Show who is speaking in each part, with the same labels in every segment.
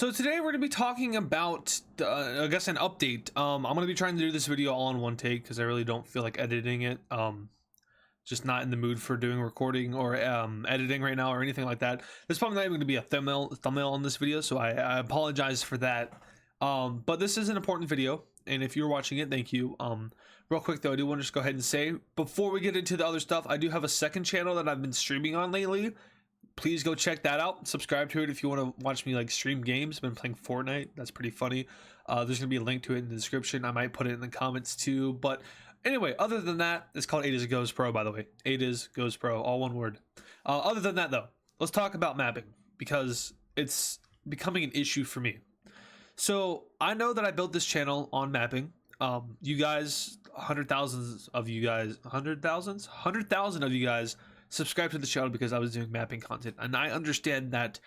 Speaker 1: So today we're going to be talking about, I guess, an update. I'm going to be trying to do this video all in one take because I really don't feel like editing it. Just not in the mood for doing recording or editing right now or anything like that. There's probably not even going to be a thumbnail on this video, so I apologize for that. But this is an important video, and if you're watching it, thank you. Real quick though, I do want to just go ahead and say, before we get into the other stuff, I do have a second channel that I've been streaming on lately. Please go check that out. Subscribe to it if you want to watch me like stream games. I've been playing Fortnite. That's pretty funny. There's gonna be a link to it in the description. I might put it in the comments too. But anyway, other than that, it's called AdizzPro, by the way. AdizzPro, all one word. Other than that though, let's talk about mapping because it's becoming an issue for me. So I know that I built this channel on mapping. You guys, 100,000 of you guys subscribe to the channel because I was doing mapping content, and I understand that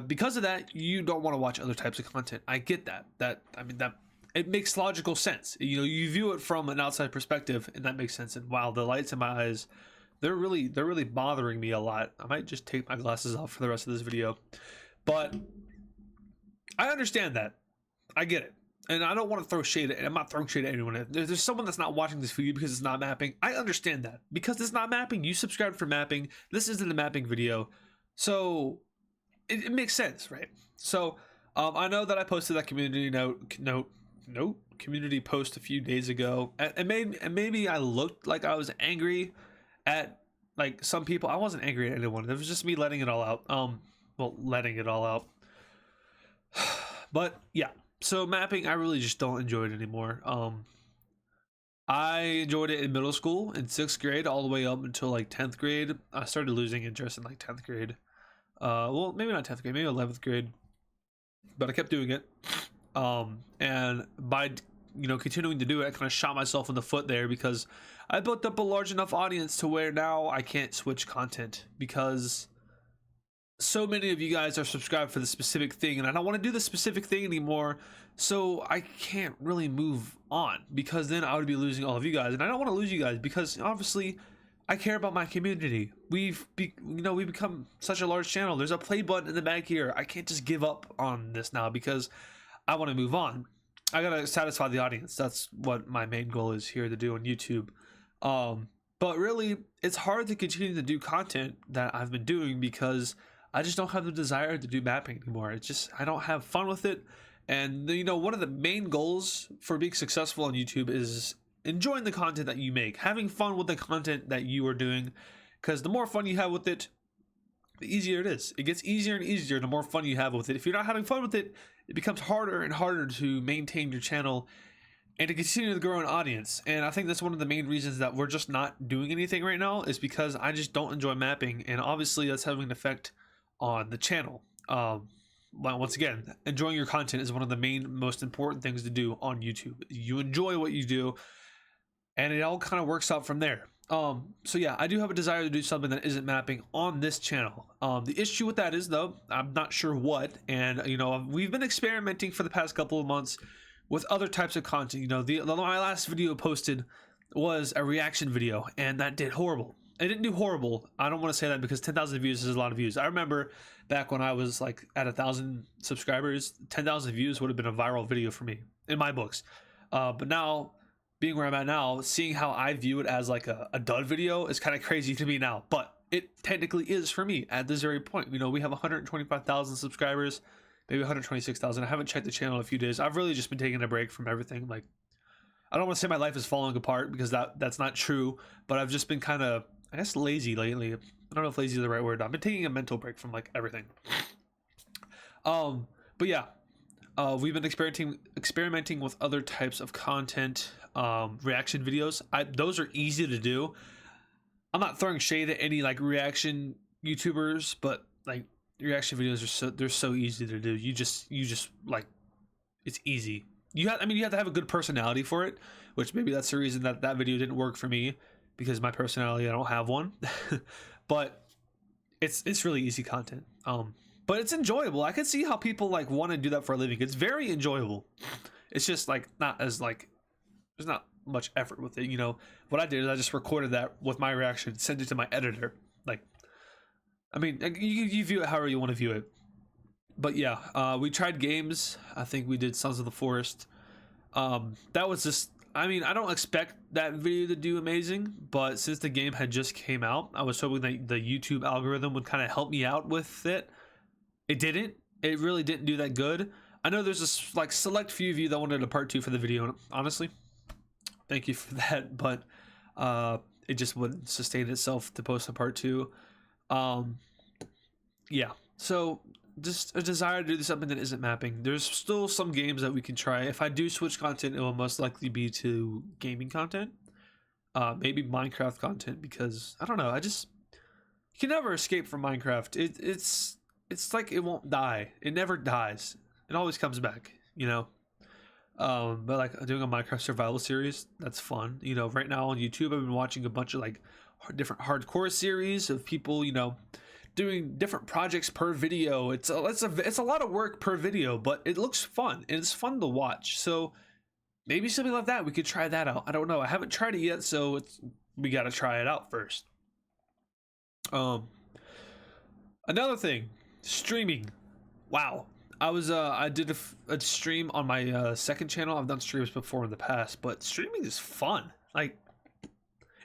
Speaker 1: because of that you don't want to watch other types of content. I get that. I mean that it makes logical sense. You know, you view it from an outside perspective, and that makes sense. And wow, the lights in my eyes, they're really bothering me a lot. I might just take my glasses off for the rest of this video, but I understand that. I get it. And I don't want to throw shade at, I'm not throwing shade at anyone. If there's someone that's not watching this video because it's not mapping, I understand that. Because it's not mapping, you subscribed for mapping. This isn't a mapping video. So it makes sense, right? So I know that I posted that community community post a few days ago. And maybe I looked like I was angry at like some people. I wasn't angry at anyone. It was just me letting it all out. Well, letting it all out. But yeah. So mapping, I really just don't enjoy it anymore. I enjoyed it in middle school, in 6th grade, all the way up until like 10th grade. I started losing interest in like 10th grade. Well, maybe not 10th grade, maybe 11th grade. But I kept doing it. And by continuing to do it, I kind of shot myself in the foot there because I built up a large enough audience to where now I can't switch content because so many of you guys are subscribed for the specific thing, and I don't want to do the specific thing anymore, so I can't really move on because then I would be losing all of you guys, and I don't want to lose you guys because obviously I care about my community. We've become such a large channel. There's a play button in the back here. I can't just give up on this now because I want to move on. I gotta satisfy the audience. That's what my main goal is here to do on YouTube. But really, it's hard to continue to do content that I've been doing because I just don't have the desire to do mapping anymore. It's just, I don't have fun with it. And one of the main goals for being successful on YouTube is enjoying the content that you make, having fun with the content that you are doing, because the more fun you have with it, the easier it is. It gets easier and easier the more fun you have with it. If you're not having fun with it, it becomes harder and harder to maintain your channel and to continue to grow an audience. And I think that's one of the main reasons that we're just not doing anything right now, is because I just don't enjoy mapping, and obviously that's having an effect on the channel. Once again, enjoying your content is one of the most important things to do on YouTube. You enjoy what you do, and it all kind of works out from there. So yeah, I do have a desire to do something that isn't mapping on this channel. The issue with that is though, I'm not sure what, and we've been experimenting for the past couple of months with other types of content. My last video posted was a reaction video, and that did horrible. It didn't do horrible. I don't want to say that because 10,000 views is a lot of views. I remember back when I was like at 1,000 subscribers, 10,000 views would have been a viral video for me in my books. But now, being where I'm at now, seeing how I view it as like a dud video is kind of crazy to me now. But it technically is for me at this very point. We have 125,000 subscribers, maybe 126,000. I haven't checked the channel in a few days. I've really just been taking a break from everything. Like, I don't want to say my life is falling apart because that's not true, but I've just been kind of, I guess, lazy lately. I don't know if lazy is the right word. I've been taking a mental break from like everything. But yeah, we've been experimenting with other types of content, reaction videos. Those are easy to do. I'm not throwing shade at any like reaction YouTubers, but like reaction videos they're so easy to do. You just like, it's easy. You have to have a good personality for it, which maybe that's the reason that video didn't work for me, because my personality, I don't have one. But it's really easy content. But it's enjoyable. I can see how people like want to do that for a living. It's very enjoyable. It's just like not as like, there's not much effort with it. What I did is I just recorded that with my reaction, sent it to my editor. Like, I mean, you view it however you want to view it. But yeah, we tried games. I think we did Sons of the Forest. That was just, I mean, I don't expect that video to do amazing, but since the game had just came out, I was hoping that the YouTube algorithm would kind of help me out with it. It didn't. It really didn't do that good. I know there's a like select few of you that wanted a part 2 for the video, and honestly, thank you for that, but it just wouldn't sustain itself to post a part 2. Yeah, so just a desire to do something that isn't mapping. There's still some games that we can try. If I do switch content, it will most likely be to gaming content, maybe Minecraft content, because I don't know, you can never escape from Minecraft. It's like it won't die. It never dies. It always comes back, you know. But like doing a Minecraft survival series, that's fun. You know, right now on YouTube, I've been watching a bunch of like different hardcore series of people, you know, doing different projects per video. It's a lot of work per video, but it looks fun and it's fun to watch. So maybe something like that, we could try that out. I don't know. I haven't tried it yet, so we got to try it out first. Another thing, streaming. Wow. I did a stream on my second channel. I've done streams before in the past, but streaming is fun. Like,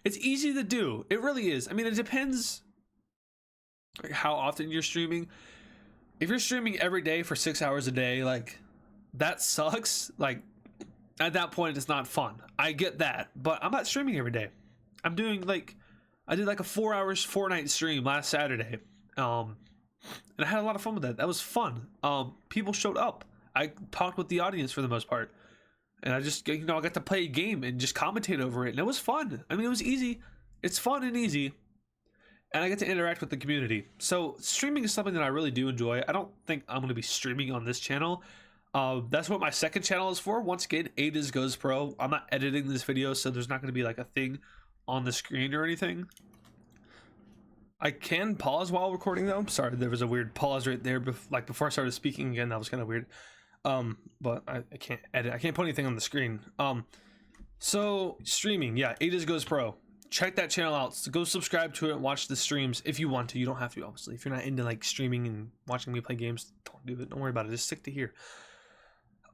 Speaker 1: it's easy to do. It really is. I mean, it depends like how often you're streaming. If you're streaming every day for 6 hours a day, like, that sucks. Like, at that point, it's not fun. I get that, but I'm not streaming every day. I'm doing like, I did like a 4 hours Fortnite stream last Saturday. And I had a lot of fun with that. That was fun. People showed up. I talked with the audience for the most part, and I just, you know, I got to play a game and just commentate over it, and it was fun. I mean, it was easy. It's fun and easy, and I get to interact with the community. So streaming is something that I really do enjoy. I don't think I'm going to be streaming on this channel. That's what my second channel is for. Once again, AdizzPro. I'm not editing this video, so there's not going to be like a thing on the screen or anything. I can pause while recording though. Sorry, there was a weird pause right there, like before I started speaking again. That was kind of weird. But I can't edit. I can't put anything on the screen. So streaming, yeah, AdizzPro. Check that channel out. So go subscribe to it and watch the streams if you want to. You don't have to, obviously. If you're not into like streaming and watching me play games, don't do it. Don't worry about it. Just stick to here.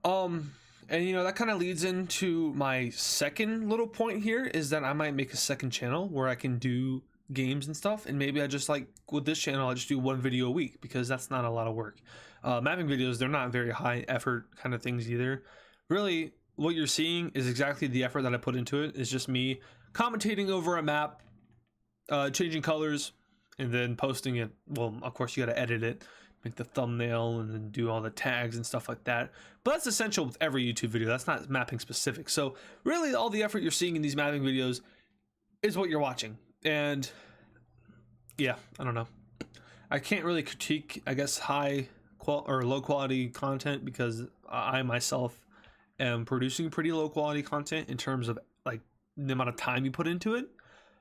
Speaker 1: And you know, that kind of leads into my second little point here, is that I might make a second channel where I can do games and stuff, and maybe I just, like with this channel, I just do one video a week, because that's not a lot of work. Mapping videos, they're not very high effort kind of things either. Really, what you're seeing is exactly the effort that I put into it. It's just me commentating over a map, changing colors, and then posting it. Well, of course, you got to edit it, make the thumbnail, and then do all the tags and stuff like that. But that's essential with every YouTube video. That's not mapping specific. So really, all the effort you're seeing in these mapping videos is what you're watching. And yeah, I don't know. I can't really critique, I guess, low quality content, because I myself am producing pretty low quality content in terms of like the amount of time you put into it.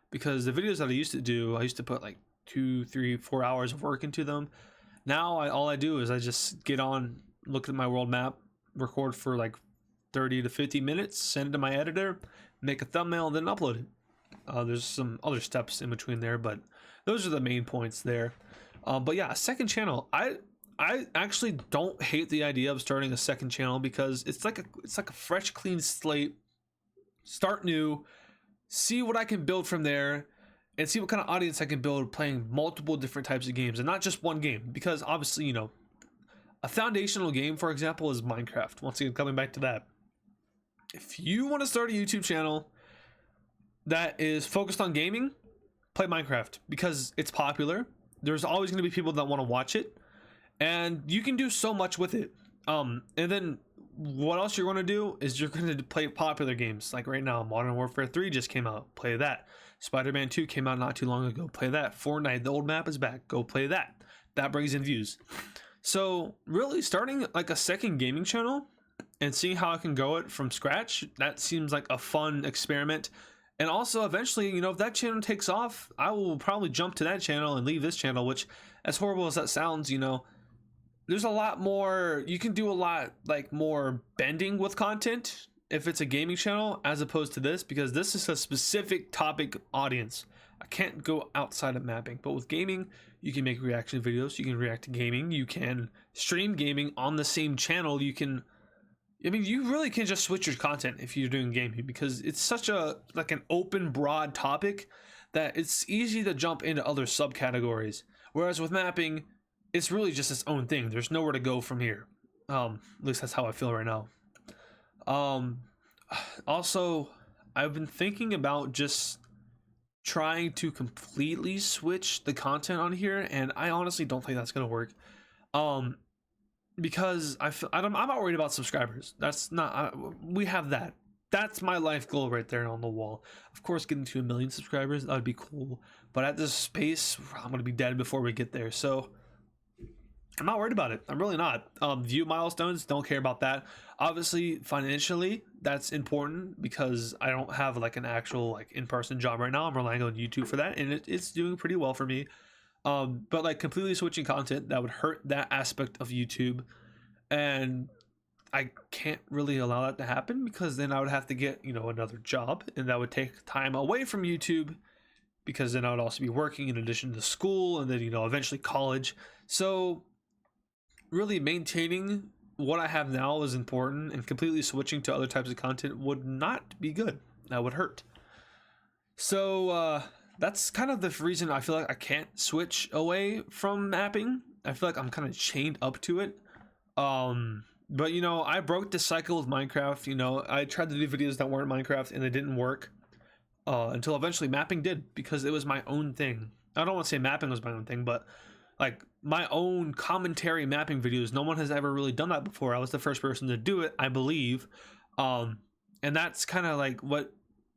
Speaker 1: Because the videos that I used to do, I used to put like 2, 3, 4 hours of work into them. Now all I do is I just get on, look at my world map, record for like 30 to 50 minutes, send it to my editor, make a thumbnail, and then upload it. There's some other steps in between there, but those are the main points there. But yeah, a second channel. I actually don't hate the idea of starting a second channel, because it's like a fresh, clean slate. Start new, see what I can build from there, and see what kind of audience I can build playing multiple different types of games, and not just one game. Because obviously, you know, a foundational game, for example, is Minecraft. Once again, coming back to that, if you want to start a YouTube channel that is focused on gaming, play Minecraft, because it's popular. There's always going to be people that want to watch it, and you can do so much with it. And then what else you're going to do is you're going to play popular games. Like right now, Modern Warfare 3 just came out, play that. Spider-Man 2 came out not too long ago, play that. Fortnite, the old map is back, go play that. That brings in views. So really, starting like a second gaming channel and seeing how I can grow it from scratch, that seems like a fun experiment. And also, eventually, you know, if that channel takes off, I will probably jump to that channel and leave this channel, which, as horrible as that sounds, you know, there's a lot more, you can do a lot, like, more bending with content if it's a gaming channel, as opposed to this, because this is a specific topic audience. I can't go outside of mapping, but with gaming, You can make reaction videos, you can react to gaming, you can stream gaming on the same channel. You can, I mean, you really can just switch your content if you're doing gaming, because it's such a like an open, broad topic that it's easy to jump into other subcategories. Whereas with mapping, it's really just its own thing. There's nowhere to go from here. At least that's how I feel right now. Also, I've been thinking about just trying to completely switch the content on here, and I honestly don't think that's gonna work. Because I'm not worried about subscribers. That's not we have that. That's my life goal right there on the wall. Of course, getting to 1 million subscribers, that would be cool. But at this pace, I'm gonna be dead before we get there. So I'm not worried about it. I'm really not. View milestones, don't care about that. Obviously, financially, that's important because I don't have like an actual like in-person job right now. I'm relying on YouTube for that, and it's doing pretty well for me. But like completely switching content, that would hurt that aspect of YouTube, and I can't really allow that to happen, because then I would have to get, you know, another job, and that would take time away from YouTube, because then I would also be working in addition to school, and then, you know, eventually college. So really maintaining what I have now is important, and completely switching to other types of content would not be good. That would hurt. So that's kind of the reason I feel like I can't switch away from mapping. I feel like I'm kind of chained up to it. But you know, I broke the cycle of Minecraft. You know, I tried to do videos that weren't Minecraft, and it didn't work until eventually mapping did, because it was my own thing. I don't want to say mapping was my own thing, but like my own commentary mapping videos. No one has ever really done that before. I was the first person to do it, I believe. And that's kind of like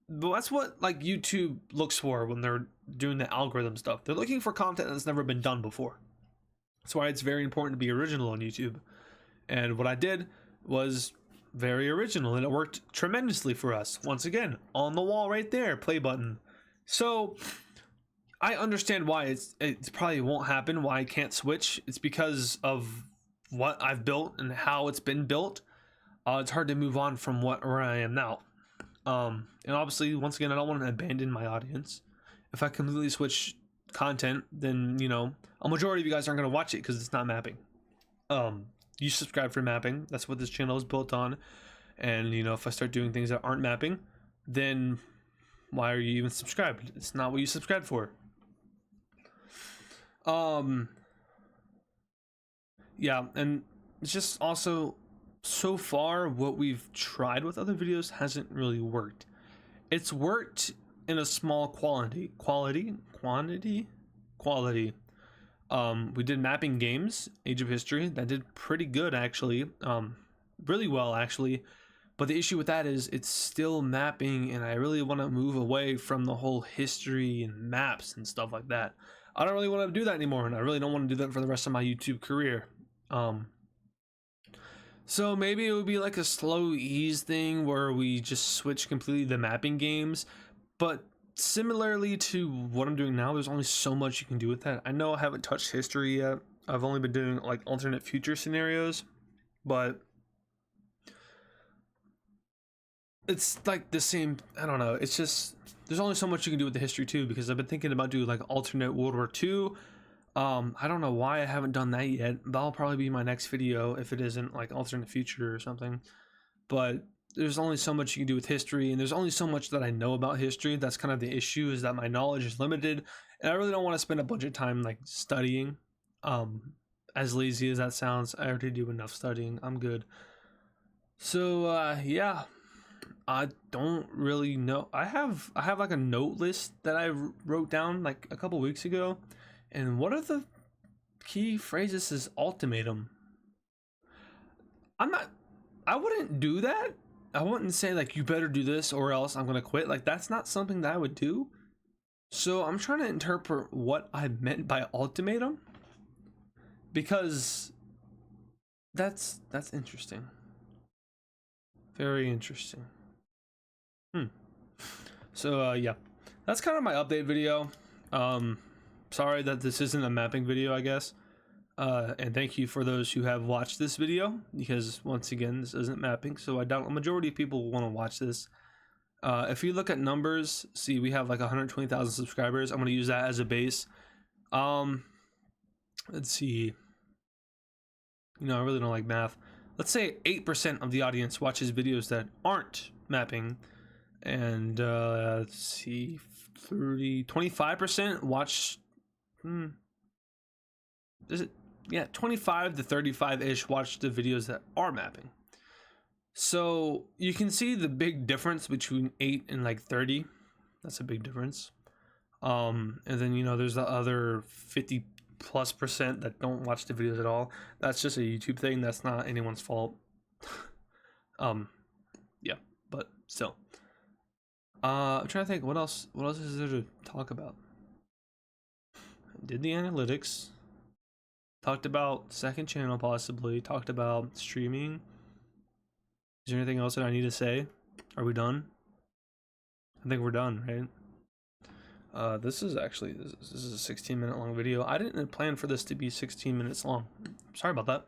Speaker 1: that's what like YouTube looks for when they're doing the algorithm stuff. They're looking for content that's never been done before. That's why it's very important to be original on YouTube. And what I did was very original, and it worked tremendously for us. Once again, on the wall right there, play button. So I understand why it probably won't happen, why I can't switch. It's because of what I've built and how it's been built. It's hard to move on from where I am now. And obviously, once again, I don't want to abandon my audience. If I completely switch content, then, you know, a majority of you guys aren't going to watch it because it's not mapping. You subscribe for mapping. That's what this channel is built on. And, you know, if I start doing things that aren't mapping, then why are you even subscribed? It's not what you subscribed for. Yeah, and it's just also, so far what we've tried with other videos hasn't really worked. It's worked in a small quality. We did mapping games, Age of History, that did pretty good actually, really well actually. But the issue with that is it's still mapping, and I really want to move away from the whole history and maps and stuff like that. I don't really want to do that anymore, and I really don't want to do that for the rest of my YouTube career. So maybe it would be like a slow ease thing where we just switch completely the mapping games. But similarly to what I'm doing now, there's only so much you can do with that. I know I haven't touched history yet. I've only been doing like alternate future scenarios, but it's like the same. I don't know. It's just, there's only so much you can do with the history too, because I've been thinking about doing like alternate World War II. I don't know why I haven't done that yet. That'll probably be my next video if it isn't like alternate future or something. But there's only so much you can do with history, and there's only so much that I know about history. That's kind of the issue, is that my knowledge is limited, and I really don't want to spend a bunch of time like studying. As lazy as that sounds, I already do enough studying. I'm good. So yeah, I don't really know. I have like a note list that I wrote down like a couple weeks ago, and one of the key phrases is ultimatum. I wouldn't do that. I wouldn't say like, you better do this or else I'm gonna quit. Like, that's not something that I would do. So I'm trying to interpret what I meant by ultimatum, because that's interesting. Very interesting. So yeah, that's kind of my update video. Sorry that this isn't a mapping video, I guess. And thank you for those who have watched this video, because once again, this isn't mapping, so I doubt a majority of people will want to watch this. If you look at numbers, see we have like 120,000 subscribers. I'm going to use that as a base. let's see. I really don't like math. Let's say 8% of the audience watches videos that aren't mapping, and let's see, 25% watch. Is it? Yeah, 25 to 35-ish watch the videos that are mapping. So you can see the big difference between 8 and like 30. That's a big difference. And then there's the other 50+% that don't watch the videos at all. That's just a YouTube thing. That's not anyone's fault. Yeah, but still. I'm trying to think what else is there to talk about. Did the analytics, talked about second channel, possibly talked about streaming. Is there anything else that I need to say? Are we done? I think we're done, right? This is a 16-minute long video. I didn't plan for this to be 16 minutes long. Sorry about that.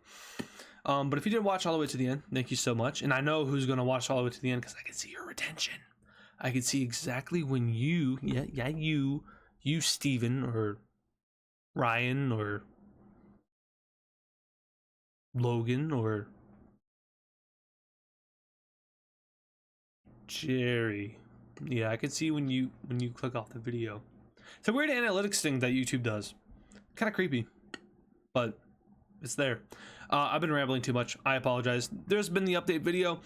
Speaker 1: But if you did watch all the way to the end, thank you so much. And I know who's going to watch all the way to the end because I can see your attention. I can see exactly when you Steven or Ryan or Logan or Jerry. Yeah, I can see when you click off the video. It's a weird analytics thing that YouTube does. Kind of creepy, but it's there. I've been rambling too much. I apologize. There's been the update video.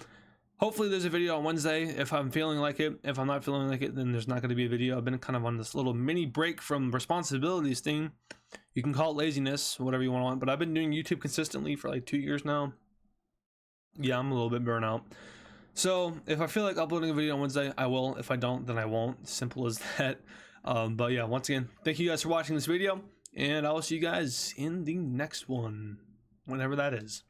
Speaker 1: Hopefully there's a video on Wednesday if I'm feeling like it. If I'm not feeling like it, then there's not going to be a video. I've been kind of on this little mini break from responsibilities thing. You can call it laziness, whatever you want, but I've been doing YouTube consistently for like 2 years now. Yeah, I'm a little bit burnt out. So if I feel like uploading a video on Wednesday, I will. If I don't, then I won't. Simple as that. But yeah, once again, thank you guys for watching this video, and I will see you guys in the next one, whenever that is.